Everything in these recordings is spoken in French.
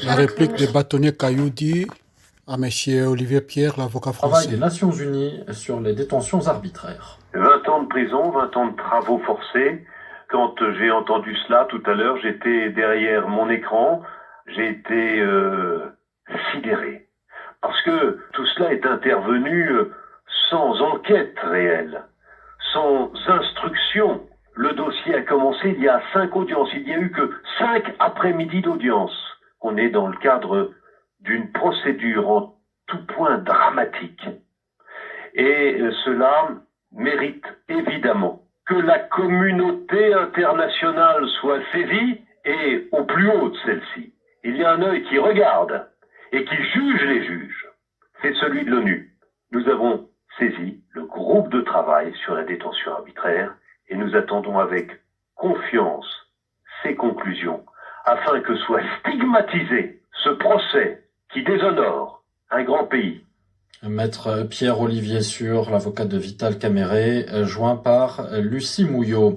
La réplique des bâtonniers Cailloudi à M. Olivier Pierre, l'avocat Travail français. des Nations Unies sur les détentions arbitraires. 20 ans de prison, 20 ans de travaux forcés. Quand j'ai entendu cela tout à l'heure, j'étais derrière mon écran, j'ai été sidéré. Parce que tout cela est intervenu sans enquête réelle, sans instruction. Le dossier a commencé il y a 5 audiences. Il n'y a eu que 5 après-midi d'audience. On est dans le cadre d'une procédure en tout point dramatique. Et cela mérite évidemment que la communauté internationale soit saisie et au plus haut de celle-ci. Il y a un œil qui regarde et qui juge les juges. C'est celui de l'ONU. Nous avons saisi le groupe de travail sur la détention arbitraire et nous attendons avec confiance ses conclusions afin que soit stigmatisé ce procès qui déshonore un grand pays. Maître Pierre-Olivier Sur, l'avocat de Vital Caméré, joint par Lucie Mouillot.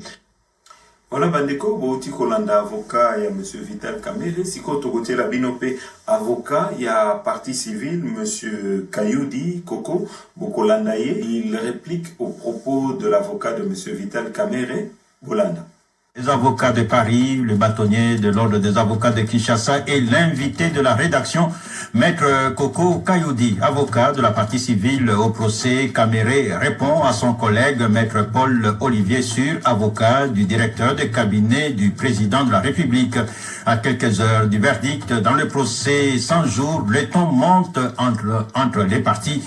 Voilà bandeko bouti kolanda avocat ya monsieur Vital Caméré siko tokotie la binope avocat ya partie civile monsieur Cailloudi Coco bokolanda ye. Il réplique aux propos de l'avocat de monsieur Vital Caméré Bolanda. Les avocats de Paris, le bâtonnier de l'ordre des avocats de Kinshasa et l'invité de la rédaction, Maître Coco Cailloudi, avocat de la partie civile au procès Caméré, répond à son collègue Maître Paul-Olivier Sur, avocat du directeur de cabinet du président de la République. À quelques heures du verdict, dans le procès 100 jours, le ton monte entre les parties.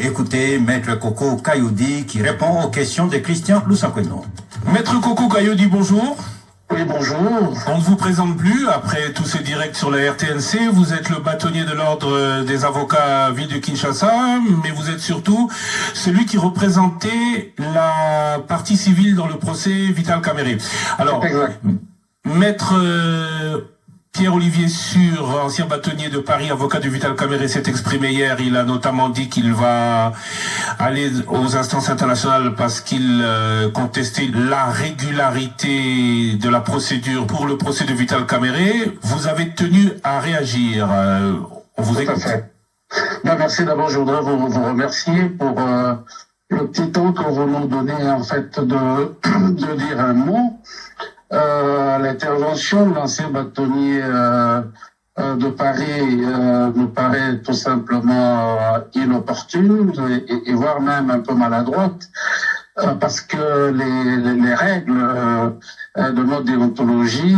Écoutez Maître Coco Cailloudi qui répond aux questions de Christian Loussakweno. Maître Coco Cailloudi, bonjour. Oui, bonjour. On ne vous présente plus après tous ces directs sur la RTNC. Vous êtes le bâtonnier de l'ordre des avocats ville de Kinshasa, mais vous êtes surtout celui qui représentait la partie civile dans le procès Vital Caméré. Alors, exact. Maître Pierre-Olivier Sur, ancien bâtonnier de Paris, avocat du Vital Caméré, s'est exprimé hier. Il a notamment dit qu'il va aller aux instances internationales parce qu'il contestait la régularité de la procédure pour le procès de Vital Caméré. Vous avez tenu à réagir. On vous écoute. Ben, merci. D'abord, je voudrais vous remercier pour le petit temps que vous nous donnez en fait de dire un mot. L'intervention de l'ancien bâtonnier de Paris me paraît tout simplement inopportune et voire même un peu maladroite parce que les règles de notre déontologie,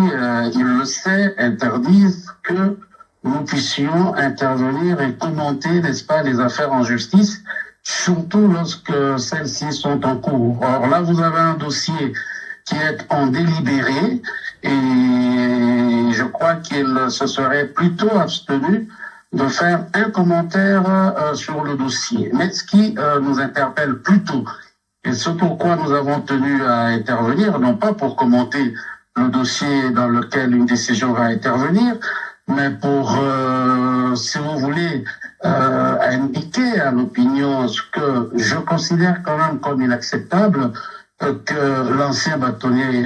il le sait, interdisent que nous puissions intervenir et commenter, n'est-ce pas, les affaires en justice, surtout lorsque celles-ci sont en cours. Or là, vous avez un dossier qui est en délibéré et je crois qu'il se serait plutôt abstenu de faire un commentaire sur le dossier. Mais ce qui nous interpelle plutôt, et ce pourquoi nous avons tenu à intervenir, non pas pour commenter le dossier dans lequel une décision va intervenir, mais pour, si vous voulez, indiquer à l'opinion ce que je considère quand même comme inacceptable, que l'ancien bâtonnier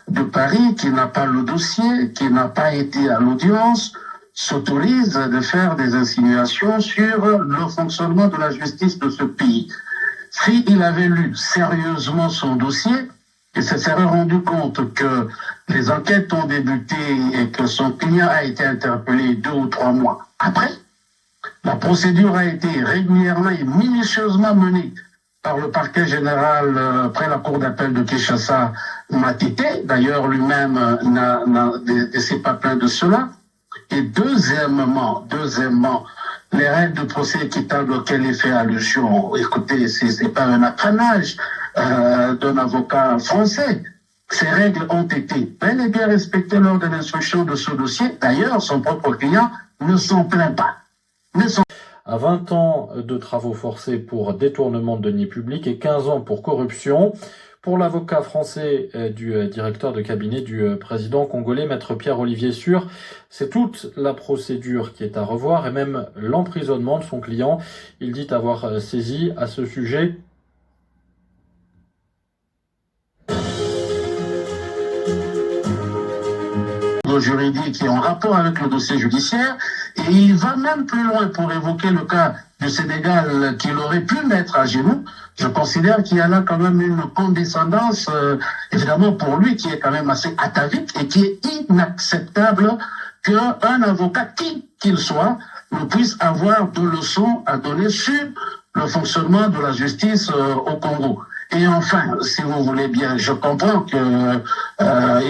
de Paris, qui n'a pas le dossier, qui n'a pas été à l'audience, s'autorise de faire des insinuations sur le fonctionnement de la justice de ce pays. S'il avait lu sérieusement son dossier, il se serait rendu compte que les enquêtes ont débuté et que son client a été interpellé 2 ou 3 mois après. La procédure a été régulièrement et minutieusement menée par le parquet général près la cour d'appel de Kinshasa, Matete. D'ailleurs, lui-même ne s'est pas plaint de cela. Et deuxièmement, les règles de procès équitable auxquelles il fait allusion, écoutez, c'est pas un apanage d'un avocat français. Ces règles ont été bel et bien respectées lors de l'instruction de ce dossier. D'ailleurs, son propre client ne s'en plaint pas. À 20 ans de travaux forcés pour détournement de deniers publics et 15 ans pour corruption. Pour l'avocat français du directeur de cabinet du président congolais, Maître Pierre-Olivier Sur, c'est toute la procédure qui est à revoir et même l'emprisonnement de son client. Il dit avoir saisi à ce sujet ordre juridique qui est en rapport avec le dossier judiciaire. Et il va même plus loin pour évoquer le cas du Sénégal qu'il aurait pu mettre à genoux. Je considère qu'il y a là quand même une condescendance, évidemment pour lui, qui est quand même assez atavique et qui est inacceptable qu'un avocat, qui qu'il soit, ne puisse avoir de leçons à donner sur le fonctionnement de la justice au Congo. Et enfin, si vous voulez bien, je comprends que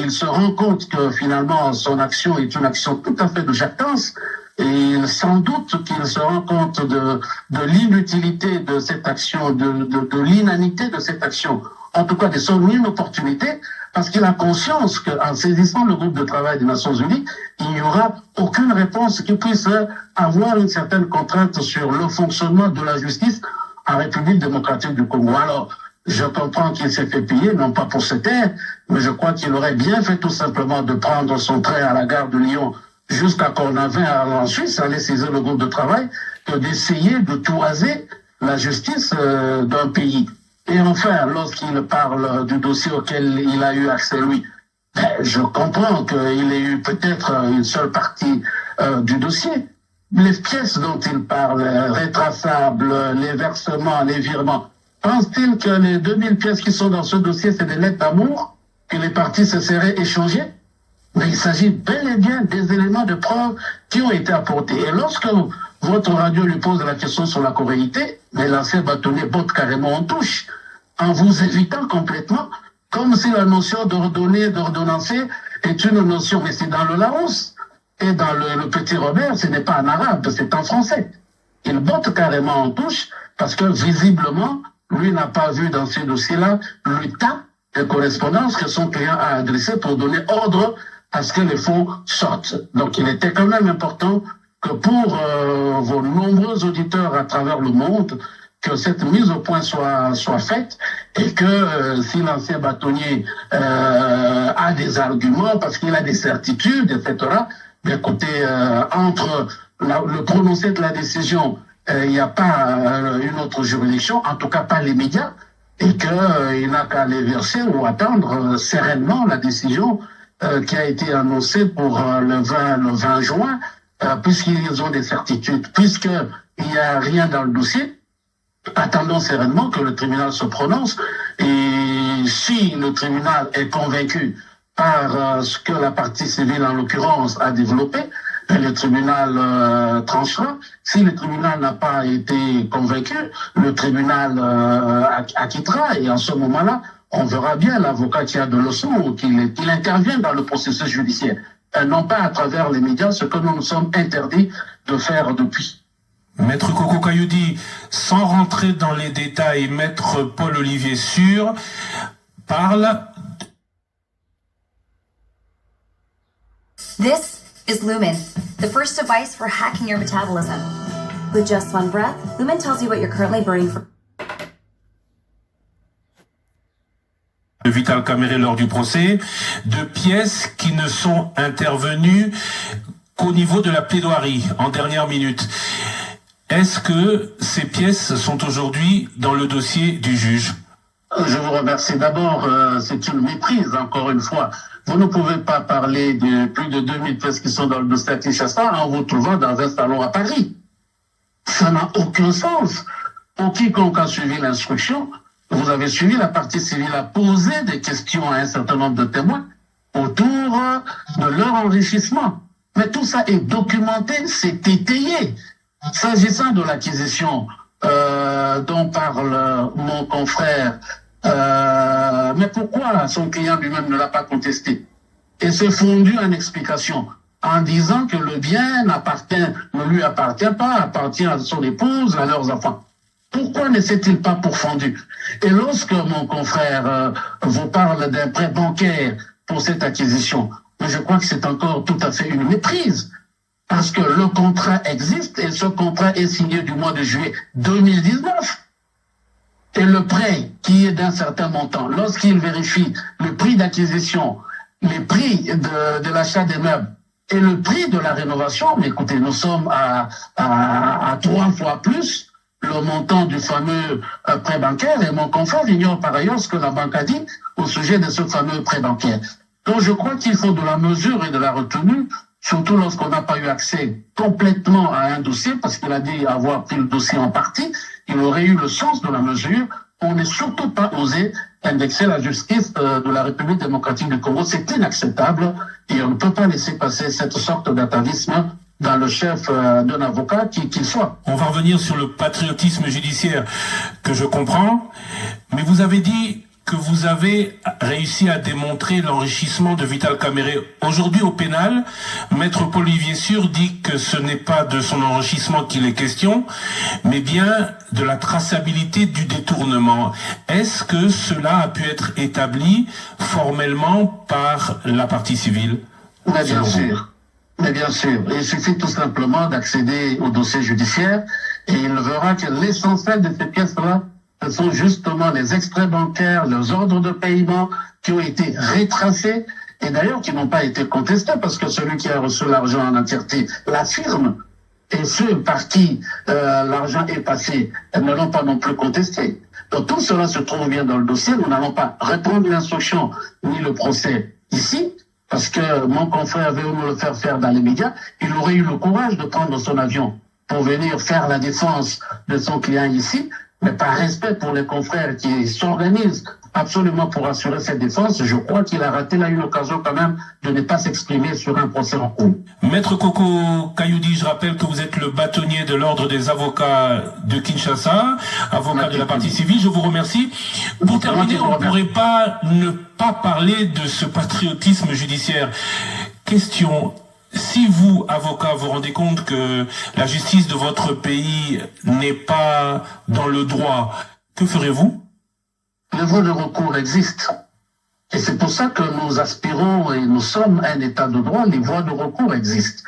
il se rend compte que finalement son action est une action tout à fait de jactance. Et sans doute qu'il se rend compte de l'inutilité de cette action, de l'inanité de cette action, en tout cas de son inopportunité, parce qu'il a conscience qu'en saisissant le groupe de travail des Nations Unies, il n'y aura aucune réponse qui puisse avoir une certaine contrainte sur le fonctionnement de la justice en République démocratique du Congo. Alors, je comprends qu'il s'est fait piller, non pas pour se taire, mais je crois qu'il aurait bien fait tout simplement de prendre son train à la gare de Lyon jusqu'à Cornavin en Suisse, aller saisir le groupe de travail, que d'essayer de toiser la justice d'un pays. Et enfin, lorsqu'il parle du dossier auquel il a eu accès, lui, je comprends qu'il ait eu peut-être une seule partie du dossier. Les pièces dont il parle, rétraçables, les versements, les virements, pense-t-il que les 2000 pièces qui sont dans ce dossier, c'est des lettres d'amour que les parties se seraient échangées? Mais il s'agit bel et bien des éléments de preuve qui ont été apportés. Et lorsque votre radio lui pose la question sur la corréité, mais l'ancien bâtonnier botte carrément en touche, en vous évitant complètement, comme si la notion d'ordonner, d'ordonnancer est une notion, mais c'est dans le Larousse. Et dans le petit Robert, ce n'est pas en arabe, c'est en français. Il botte carrément en touche parce que visiblement, lui n'a pas vu dans ces dossiers-là le tas de correspondances que son client a adressées pour donner ordre à ce que les fonds sortent. Donc il était quand même important que pour vos nombreux auditeurs à travers le monde, que cette mise au point soit faite et que si l'ancien bâtonnier a des arguments, parce qu'il a des certitudes, etc., bien écoutez, entre le prononcé de la décision, il n'y a pas une autre juridiction, en tout cas pas les médias, et qu'il n'a qu'à les verser ou attendre sereinement la décision qui a été annoncée pour le 20 juin, puisqu'ils ont des certitudes, puisqu'il n'y a rien dans le dossier. Attendons sereinement que le tribunal se prononce, et si le tribunal est convaincu par ce que la partie civile en l'occurrence a développé, le tribunal tranchera. Si le tribunal n'a pas été convaincu, le tribunal acquittera, et en ce moment-là, on verra bien l'avocat qui a de leçons ou qu'il intervient dans le processus judiciaire, non pas à travers les médias, ce que nous nous sommes interdits de faire depuis. Maître Koko Kayudi, sans rentrer dans les détails, Maître Paul-Olivier Sûr parle. This is Lumen, the first device for hacking your metabolism. With just one breath, Lumen tells you what you're currently burning for. De Vital Kamerhe lors du procès, de pièces qui ne sont intervenues qu'au niveau de la plaidoirie, en dernière minute. Est-ce que ces pièces sont aujourd'hui dans le dossier du juge? Je vous remercie. D'abord, c'est une méprise, encore une fois. Vous ne pouvez pas parler de plus de 2000 pièces qui sont dans le dossier à Kinshasa en vous trouvant dans un salon à Paris. Ça n'a aucun sens. Pour quiconque a suivi l'instruction, vous avez suivi, la partie civile a posé des questions à un certain nombre de témoins autour de leur enrichissement. Mais tout ça est documenté, c'est étayé. S'agissant de l'acquisition dont parle mon confrère, mais pourquoi son client lui-même ne l'a pas contesté et s'est fondu en explication en disant que le bien ne lui appartient pas, appartient à son épouse, à leurs enfants? Pourquoi ne s'est-il pas pourfendu? Et lorsque mon confrère vous parle d'un prêt bancaire pour cette acquisition, je crois que c'est encore tout à fait une méprise. Parce que le contrat existe et ce contrat est signé du mois de juillet 2019. Et le prêt qui est d'un certain montant, lorsqu'il vérifie le prix d'acquisition, les prix de l'achat des meubles et le prix de la rénovation, mais écoutez, nous sommes à 3 fois plus le montant du fameux prêt bancaire, et mon confrère ignore par ailleurs ce que la banque a dit au sujet de ce fameux prêt bancaire. Donc je crois qu'il faut de la mesure et de la retenue, surtout lorsqu'on n'a pas eu accès complètement à un dossier, parce qu'il a dit avoir pris le dossier en partie, il aurait eu le sens de la mesure. On n'est surtout pas osé indexer la justice de la République démocratique du Congo. C'est inacceptable et on ne peut pas laisser passer cette sorte d'atavisme dans le chef d'un avocat qu'il soit. On va revenir sur le patriotisme judiciaire que je comprends, mais vous avez dit que vous avez réussi à démontrer l'enrichissement de Vital Kamerhe. Aujourd'hui au pénal, Maître Paul-Olivier Sûr dit que ce n'est pas de son enrichissement qu'il est question, mais bien de la traçabilité du détournement. Est-ce que cela a pu être établi formellement par la partie civile? Mais bien sûr. Mais bien sûr. Il suffit tout simplement d'accéder au dossier judiciaire et il verra que l'essentiel de ces pièces-là, ce sont justement les extraits bancaires, les ordres de paiement qui ont été rétracés et d'ailleurs qui n'ont pas été contestés parce que celui qui a reçu l'argent en entièreté l'affirme et ceux par qui l'argent est passé ne l'ont pas non plus contesté. Donc tout cela se trouve bien dans le dossier. Nous n'allons pas répondre l'instruction ni le procès ici parce que mon confrère veut nous le faire dans les médias. Il aurait eu le courage de prendre son avion pour venir faire la défense de son client ici. Mais par respect pour les confrères qui s'organisent absolument pour assurer cette défense, je crois qu'il a raté là une occasion quand même de ne pas s'exprimer sur un procès en cours. Maître Koko Kayudi, je rappelle que vous êtes le bâtonnier de l'ordre des avocats de Kinshasa, avocat de la partie civile. Je vous remercie. Pour terminer, on ne pourrait pas ne pas parler de ce patriotisme judiciaire. Question. Si vous, avocat, vous rendez compte que la justice de votre pays n'est pas dans le droit, que ferez-vous? Les voies de recours existent. Et c'est pour ça que nous aspirons et nous sommes un état de droit, les voies de recours existent.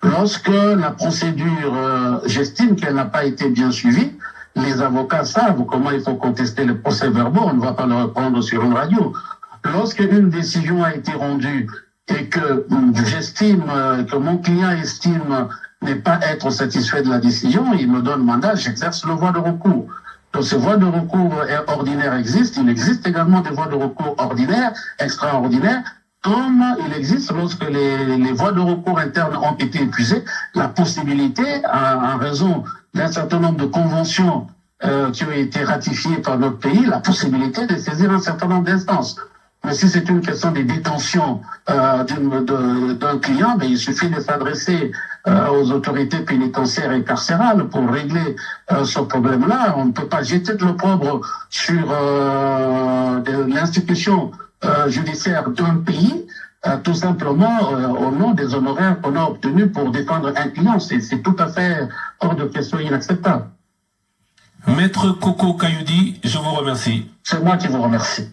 Lorsque la procédure, j'estime qu'elle n'a pas été bien suivie, les avocats savent comment il faut contester les procès-verbaux, on ne va pas le reprendre sur une radio. Lorsque une décision a été rendue et que j'estime, que mon client estime ne pas être satisfait de la décision, il me donne mandat, j'exerce le voie de recours. Donc ces voies de recours ordinaires existent, il existe également des voies de recours ordinaires, extraordinaires, comme il existe lorsque les voies de recours internes ont été épuisées, la possibilité, en raison d'un certain nombre de conventions qui ont été ratifiées par notre pays, la possibilité de saisir un certain nombre d'instances. Mais si c'est une question de détention d'un client, ben, il suffit de s'adresser aux autorités pénitentiaires et carcérales pour régler ce problème-là. On ne peut pas jeter de l'opprobre sur l'institution judiciaire d'un pays, tout simplement au nom des honoraires qu'on a obtenus pour défendre un client. C'est tout à fait hors de question, inacceptable. Maître Koko Kayudi, je vous remercie. C'est moi qui vous remercie.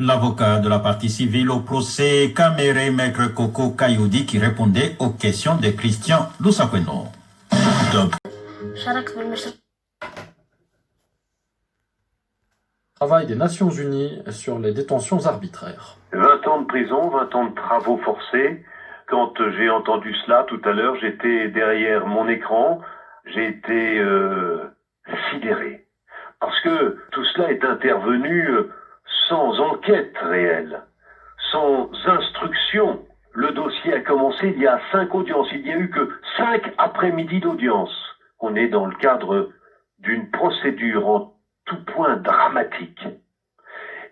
L'avocat de la partie civile au procès Kamerhe, Maître Koko Kayudi, qui répondait aux questions de Christian Lusakweno. Travail des Nations Unies sur les détentions arbitraires. 20 ans de prison, 20 ans de travaux forcés. Quand j'ai entendu cela tout à l'heure, j'étais derrière mon écran, j'ai été sidéré. Parce que tout cela est intervenu sans enquête réelle, sans instruction. Le dossier a commencé il y a 5 audiences. Il n'y a eu que 5 après-midi d'audience. On est dans le cadre d'une procédure en tout point dramatique.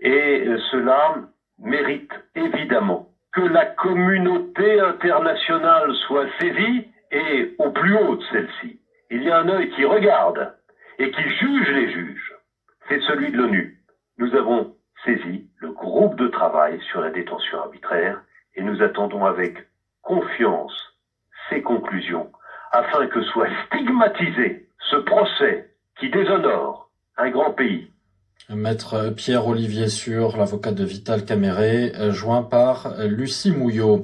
Et cela mérite évidemment que la communauté internationale soit saisie et au plus haut de celle-ci. Il y a un œil qui regarde et qui juge les juges. C'est celui de l'ONU. Nous avons saisi le groupe de travail sur la détention arbitraire et nous attendons avec confiance ses conclusions afin que soit stigmatisé ce procès qui déshonore un grand pays. Maître Pierre-Olivier Sûr, l'avocat de Vital Kamerhe, joint par Lucie Mouillot.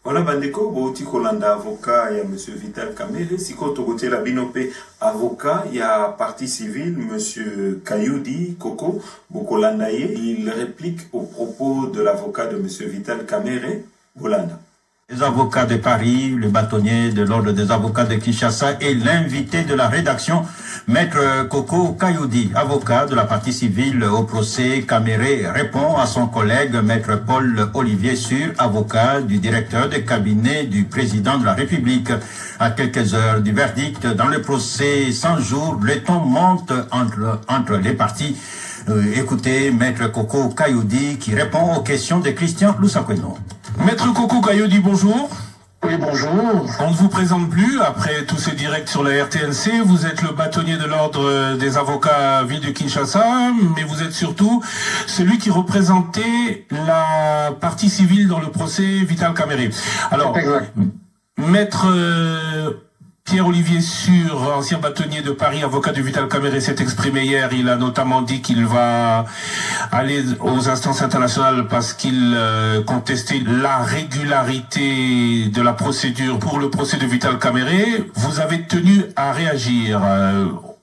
Voilà bandeko bauti kolanda avocat ya monsieur Vital Kamerhe siko tokotie la binope avocat ya partie civile monsieur Kayudi Koko bokolanda ye. Il réplique aux propos de l'avocat de monsieur Vital Kamerhe. Bolanda. Les avocats de Paris, le bâtonnier de l'ordre des avocats de Kinshasa et l'invité de la rédaction, Maître Koko Kayoudi, avocat de la partie civile au procès Caméré, répond à son collègue Maître Paul Olivier Sur, avocat du directeur de cabinet du président de la République. À quelques heures du verdict, dans le procès 100 jours, le ton monte entre les parties. Écoutez Maître Koko Kayoudi qui répond aux questions de Christian Loussakweno. Maître Koko Kayoudi, bonjour. Oui, bonjour. On ne vous présente plus après tous ces directs sur la RTNC. Vous êtes le bâtonnier de l'ordre des avocats ville de Kinshasa, mais vous êtes surtout celui qui représentait la partie civile dans le procès Vital Kamerhe. Alors, Exact. Maître Pierre-Olivier Sur, ancien bâtonnier de Paris, avocat de Vital Kamerhe, s'est exprimé hier. Il a notamment dit qu'il va aller aux instances internationales parce qu'il contestait la régularité de la procédure pour le procès de Vital Kamerhe. Vous avez tenu à réagir.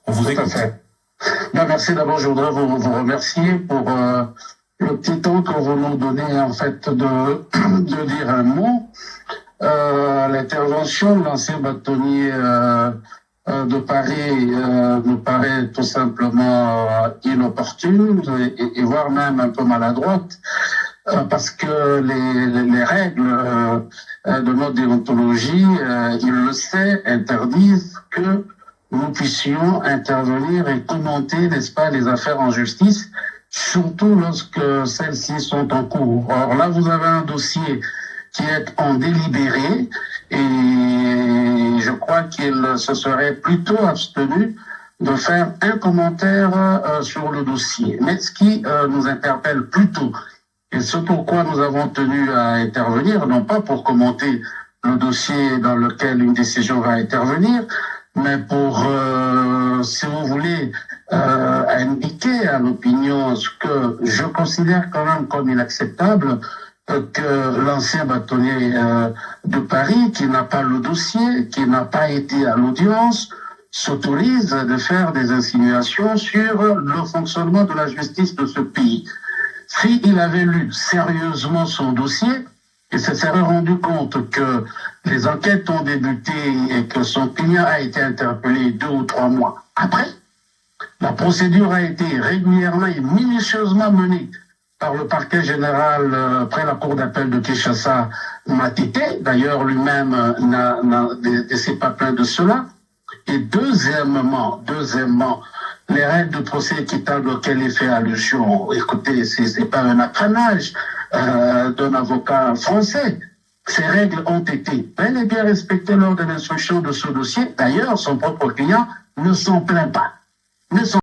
On vous écoute. Tout à fait. Ben, merci. D'abord, je voudrais vous remercier pour le petit temps que vous nous donnez, en fait, de dire un mot. L'intervention de l'ancien bâtonnier de Paris nous paraît tout simplement inopportune et voire même un peu maladroite, parce que les règles de notre déontologie, il le sait, interdisent que nous puissions intervenir et commenter, n'est-ce pas, les affaires en justice, surtout lorsque celles-ci sont en cours. Or là, vous avez un dossier qui est en délibéré, et je crois qu'il se serait plutôt abstenu de faire un commentaire sur le dossier. Mais ce qui nous interpelle plutôt, et ce pourquoi nous avons tenu à intervenir, non pas pour commenter le dossier dans lequel une décision va intervenir, mais pour, si vous voulez, indiquer à l'opinion ce que je considère quand même comme inacceptable, que l'ancien bâtonnier de Paris, qui n'a pas le dossier, qui n'a pas été à l'audience, s'autorise de faire des insinuations sur le fonctionnement de la justice de ce pays. S'il avait lu sérieusement son dossier, il se serait rendu compte que les enquêtes ont débuté et que son client a été interpellé 2 ou 3 mois après. La procédure a été régulièrement et minutieusement menée par le parquet général près la cour d'appel de Kinshasa, Matete. D'ailleurs, lui-même ne s'est pas plaint de cela. Et deuxièmement, les règles de procès équitable auxquelles il fait allusion, écoutez, c'est pas un apprenage d'un avocat français. Ces règles ont été bel et bien respectées lors de l'instruction de ce dossier. D'ailleurs, son propre client ne s'en plaint pas.